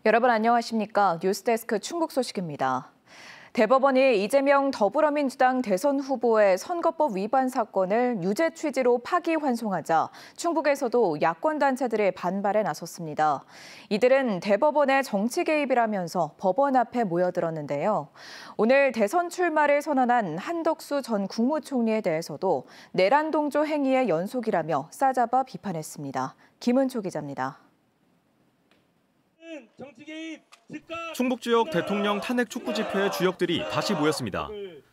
여러분 안녕하십니까? 뉴스데스크 충북 소식입니다. 대법원이 이재명 더불어민주당 대선 후보의 선거법 위반 사건을 유죄 취지로 파기환송하자 충북에서도 야권단체들의 반발에 나섰습니다. 이들은 대법원의 정치 개입이라면서 법원 앞에 모여들었는데요. 오늘 대선 출마를 선언한 한덕수 전 국무총리에 대해서도 내란 동조 행위의 연속이라며 싸잡아 비판했습니다. 김은초 기자입니다. 충북 지역 대통령 탄핵 촉구 집회의 주역들이 다시 모였습니다.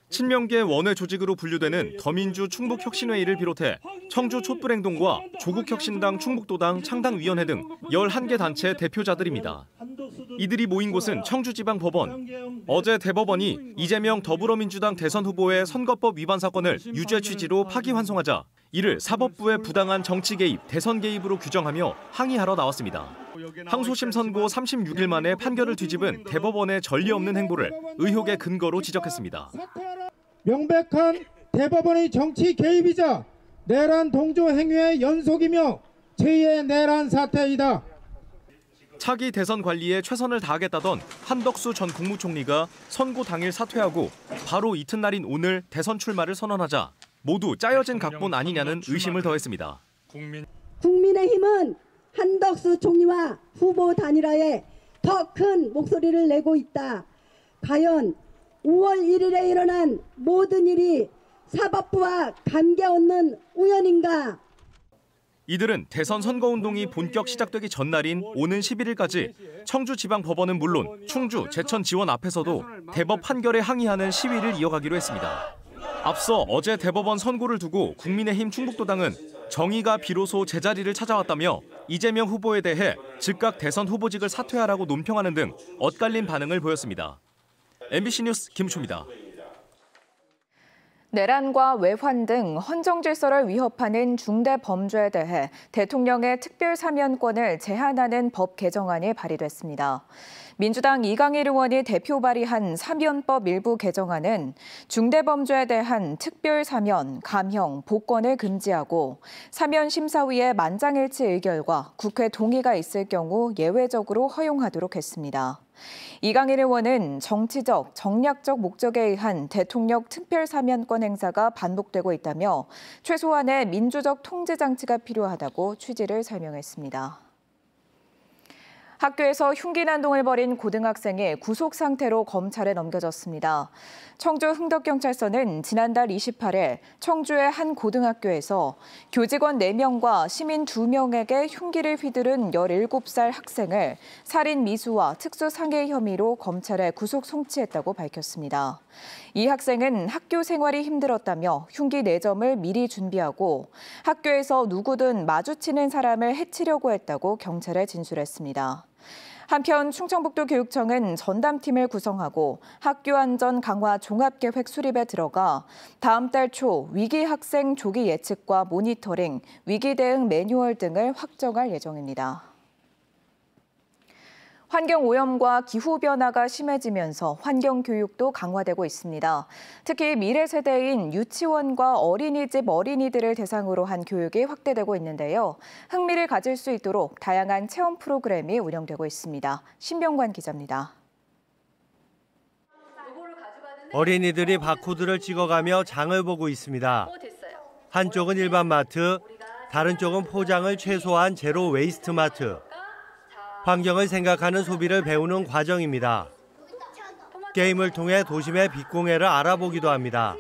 친명계 원외 조직으로 분류되는 더민주 충북혁신회의를 비롯해 청주 촛불행동과 조국혁신당 충북도당 창당위원회 등 11개 단체 대표자들입니다. 이들이 모인 곳은 청주지방법원. 어제 대법원이 이재명 더불어민주당 대선 후보의 선거법 위반 사건을 유죄 취지로 파기환송하자 이를 사법부의 부당한 정치 개입, 대선 개입으로 규정하며 항의하러 나왔습니다. 항소심 선고 36일 만에 판결을 뒤집은 대법원의 전례 없는 행보를 의혹의 근거로 지적했습니다. 명백한 대법원의 정치 개입이자 내란 동조 행위의 연속이며 제2의 내란 사태이다. 차기 대선 관리에 최선을 다하겠다던 한덕수 전 국무총리가 선고 당일 사퇴하고 바로 이튿날인 오늘 대선 출마를 선언하자 모두 짜여진 각본 아니냐는 의심을 더했습니다. 국민의힘은 한덕수 총리와 후보 단일화에 더 큰 목소리를 내고 있다. 과연 5월 1일에 일어난 모든 일이 사법부와 관계없는 우연인가? 이들은 대선 선거운동이 본격 시작되기 전날인 오는 11일까지 청주지방법원은 물론 충주, 제천 지원 앞에서도 대법 판결에 항의하는 시위를 이어가기로 했습니다. 앞서 어제 대법원 선고를 두고 국민의힘 충북도당은 정의가 비로소 제자리를 찾아왔다며 이재명 후보에 대해 즉각 대선 후보직을 사퇴하라고 논평하는 등 엇갈린 반응을 보였습니다. MBC 뉴스 김초입니다. 내란과 외환 등 헌정질서를 위협하는 중대 범죄에 대해 대통령의 특별사면권을 제한하는 법 개정안이 발의됐습니다. 민주당 이강일 의원이 대표 발의한 사면법 일부 개정안은 중대범죄에 대한 특별사면, 감형, 복권을 금지하고 사면심사위의 만장일치 의결과 국회 동의가 있을 경우 예외적으로 허용하도록 했습니다. 이강일 의원은 정치적, 정략적 목적에 의한 대통령 특별사면권 행사가 반복되고 있다며 최소한의 민주적 통제 장치가 필요하다고 취지를 설명했습니다. 학교에서 흉기난동을 벌인 고등학생이 구속 상태로 검찰에 넘겨졌습니다. 청주 흥덕경찰서는 지난달 28일 청주의 한 고등학교에서 교직원 4명과 시민 2명에게 흉기를 휘두른 17살 학생을 살인 미수와 특수상해 혐의로 검찰에 구속 송치했다고 밝혔습니다. 이 학생은 학교 생활이 힘들었다며 흉기 4점을 미리 준비하고 학교에서 누구든 마주치는 사람을 해치려고 했다고 경찰에 진술했습니다. 한편 충청북도 교육청은 전담팀을 구성하고 학교 안전 강화 종합계획 수립에 들어가 다음 달 초 위기 학생 조기 예측과 모니터링, 위기 대응 매뉴얼 등을 확정할 예정입니다. 환경오염과 기후변화가 심해지면서 환경교육도 강화되고 있습니다. 특히 미래 세대인 유치원과 어린이집 어린이들을 대상으로 한 교육이 확대되고 있는데요. 흥미를 가질 수 있도록 다양한 체험 프로그램이 운영되고 있습니다. 신병관 기자입니다. 어린이들이 바코드를 찍어가며 장을 보고 있습니다. 한쪽은 일반 마트, 다른 쪽은 포장을 최소화한 제로 웨이스트 마트. 환경을 생각하는 소비를 배우는 과정입니다. 게임을 통해 도심의 빛공해를 알아보기도 합니다.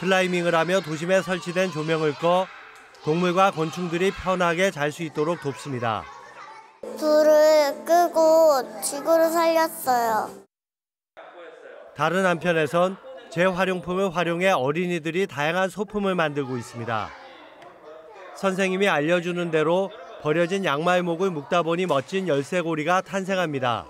클라이밍을 하며 도심에 설치된 조명을 꺼 동물과 곤충들이 편하게 잘 수 있도록 돕습니다. 불을 끄고 지구를 살렸어요. 다른 한편에선 재활용품을 활용해 어린이들이 다양한 소품을 만들고 있습니다. 선생님이 알려주는 대로 버려진 양말목을 묶다 보니 멋진 열쇠고리가 탄생합니다.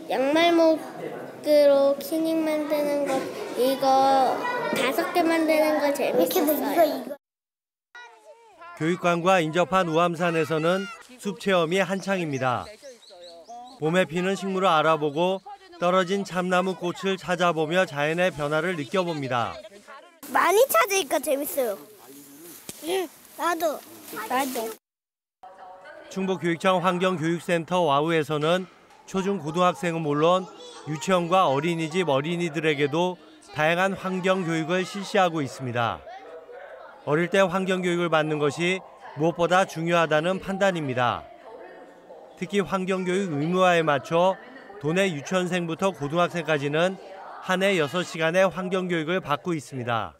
양말목으로 키링 만드는 거 이거 5개 만드는 거 재밌었어요. 교육관과 인접한 우암산에서는 숲 체험이 한창입니다. 봄에 피는 식물을 알아보고 떨어진 참나무 꽃을 찾아보며 자연의 변화를 느껴봅니다. 많이 찾으니까 재밌어요. 나도. 충북교육청 환경교육센터 와우에서는 초중 고등학생은 물론 유치원과 어린이집 어린이들에게도 다양한 환경교육을 실시하고 있습니다. 어릴 때 환경교육을 받는 것이 무엇보다 중요하다는 판단입니다. 특히 환경교육 의무화에 맞춰 도내 유치원생부터 고등학생까지는 한 해 6시간의 환경교육을 받고 있습니다.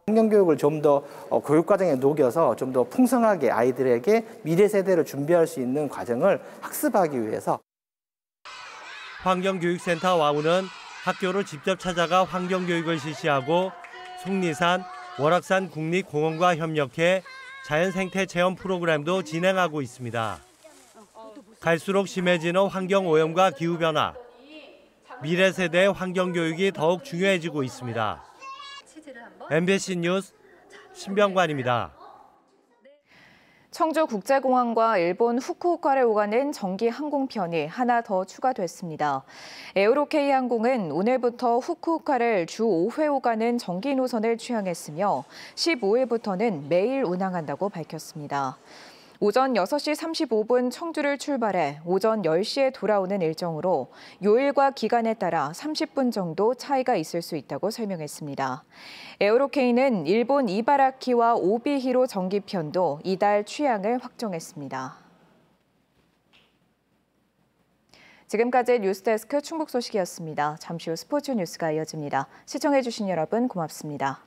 환경교육을 좀 더 교육과정에 녹여서 좀 더 풍성하게 아이들에게 미래 세대를 준비할 수 있는 과정을 학습하기 위해서 환경교육센터 와우는 학교를 직접 찾아가 환경교육을 실시하고 속리산, 월악산 국립공원과 협력해 자연생태 체험 프로그램도 진행하고 있습니다. 갈수록 심해지는 환경오염과 기후변화, 미래 세대의 환경교육이 더욱 중요해지고 있습니다. MBC 뉴스 신병관입니다. 청주국제공항과 일본 후쿠오카를 오가는 정기 항공편이 하나 더 추가됐습니다. 에어로케이 항공은 오늘부터 후쿠오카를 주 5회 오가는 정기 노선을 취항했으며 15일부터는 매일 운항한다고 밝혔습니다. 오전 6시 35분 청주를 출발해 오전 10시에 돌아오는 일정으로 요일과 기간에 따라 30분 정도 차이가 있을 수 있다고 설명했습니다. 에어로케이는 일본 이바라키와 오비히로 정기편도 이달 취항을 확정했습니다. 지금까지 뉴스데스크 충북 소식이었습니다. 잠시 후 스포츠 뉴스가 이어집니다. 시청해주신 여러분 고맙습니다.